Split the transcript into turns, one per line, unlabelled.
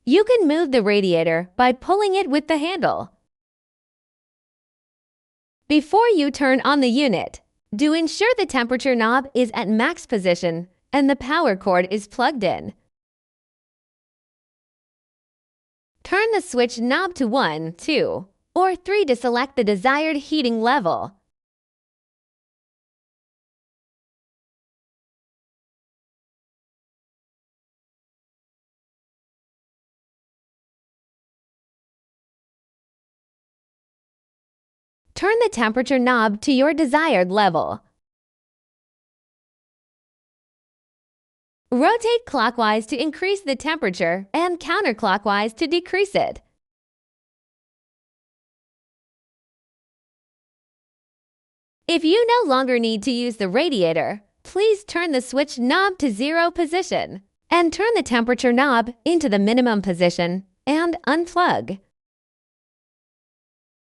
You can move the radiator by pulling it with the handle. Before you turn on the unit, do ensure the temperature knob is at max position and the power cord is plugged in. Turn the switch knob to 1, 2, or 3 to select the desired heating level. Turn the temperature knob to your desired level. Rotate clockwise to increase the temperature and counterclockwise to decrease it. If you no longer need to use the radiator, please turn the switch knob to 0 position and turn the temperature knob into the minimum position and unplug.